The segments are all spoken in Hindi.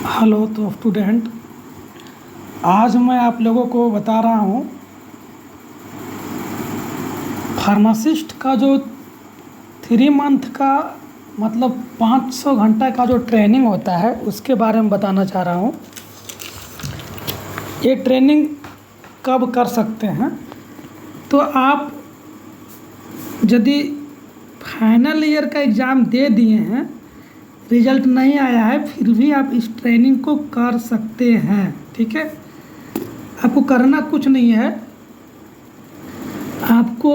हेलो तो स्टूडेंट, आज मैं आप लोगों को बता रहा हूँ फार्मासिस्ट का जो 3 मंथ का मतलब 500 घंटा का जो ट्रेनिंग होता है उसके बारे में बताना चाह रहा हूँ। ये ट्रेनिंग कब कर सकते हैं? तो आप यदि फाइनल ईयर का एग्ज़ाम दे दिए हैं, रिजल्ट नहीं आया है, फिर भी आप इस ट्रेनिंग को कर सकते हैं। ठीक है, आपको करना कुछ नहीं है। आपको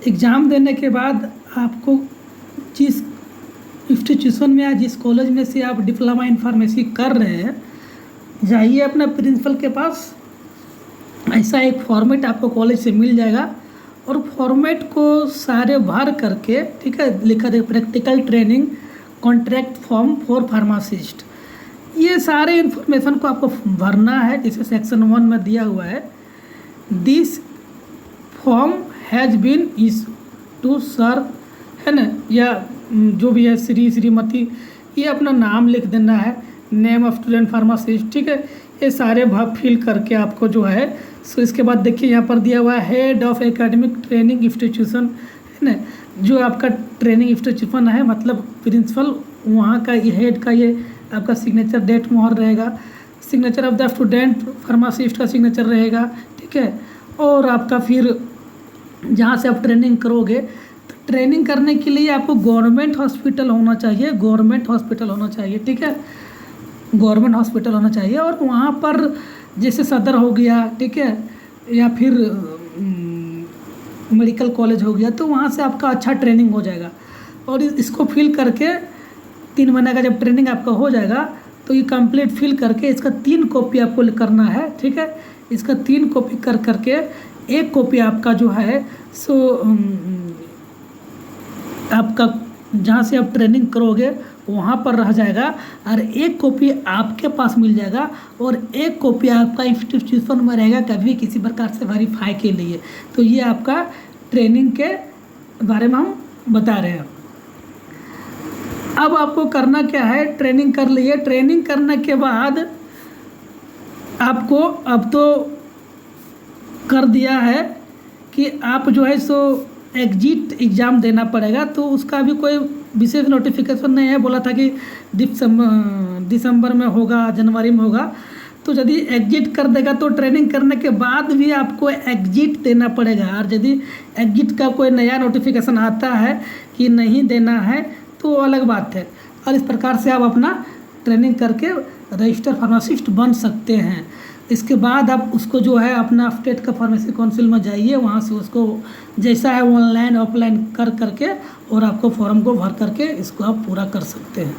एग्ज़ाम देने के बाद आपको जिस इंस्टीट्यूशन में या जिस कॉलेज में से आप डिप्लोमा इन फार्मेसी कर रहे हैं, जाइए अपना प्रिंसिपल के पास। ऐसा एक फॉर्मेट आपको कॉलेज से मिल जाएगा और फॉर्मेट को सारे भर करके, ठीक है, लिखा दे practical training contract form for pharmacist. ये सारे इन्फॉर्मेशन को आपको भरना है, जैसे सेक्शन 1 में दिया हुआ है। This form has been issue to sir, है ना, या जो भी है श्रीमती, ये अपना नाम लिख देना है, नेम ऑफ स्टूडेंट फार्मासिस्ट। ठीक है, ये सारे भाग फिल करके आपको जो है सो इसके बाद देखिए यहाँ पर दिया हुआ है head of academic training institution, है ना, जो आपका ट्रेनिंग इंस्टीट्यूशन है, मतलब प्रिंसिपल वहाँ का ये हेड का ये आपका सिग्नेचर, डेट मोहर रहेगा, signature of the student pharmacist का सिग्नेचर रहेगा। ठीक है, और आपका फिर जहाँ से आप ट्रेनिंग करोगे, तो ट्रेनिंग करने के लिए आपको गवर्नमेंट हॉस्पिटल होना चाहिए, गवर्नमेंट हॉस्पिटल होना चाहिए। ठीक है, गवर्नमेंट हॉस्पिटल होना चाहिए और वहाँ पर जैसे सदर हो गया, ठीक है, या फिर मेडिकल कॉलेज हो गया, तो वहाँ से आपका अच्छा ट्रेनिंग हो जाएगा। और इसको फिल करके 3 महीने का जब ट्रेनिंग आपका हो जाएगा तो ये कंप्लीट फिल करके इसका 3 कॉपी आपको करना है। ठीक है, इसका 3 कॉपी कर करके 1 कॉपी आपका जो है सो आपका जहाँ से आप ट्रेनिंग करोगे वहाँ पर रह जाएगा और 1 कॉपी आपके पास मिल जाएगा और 1 कॉपी आपका इंस्टीट्यूशन में रहेगा, कभी किसी प्रकार से वेरीफाई के लिए। तो ये आपका ट्रेनिंग के बारे में हम बता रहे हैं। अब आपको करना क्या है, ट्रेनिंग कर लिए। ट्रेनिंग करने के बाद आपको अब तो कर दिया है कि आप जो है सो एग्जिट एग्ज़ाम देना पड़ेगा, तो उसका भी कोई विशेष नोटिफिकेशन नहीं है। बोला था कि दिसंबर में होगा, जनवरी में होगा। तो यदि एग्जिट कर देगा तो ट्रेनिंग करने के बाद भी आपको एग्जिट देना पड़ेगा। और यदि एग्जिट का कोई नया नोटिफिकेशन आता है कि नहीं देना है तो अलग बात है। और इस प्रकार से आप अपना ट्रेनिंग करके रजिस्टर फार्मासिस्ट बन सकते हैं। इसके बाद आप उसको जो है अपना स्टेट का फार्मेसी काउंसिल में जाइए, वहाँ से उसको जैसा है ऑनलाइन ऑफलाइन कर करके और आपको फॉर्म को भर करके इसको आप पूरा कर सकते हैं।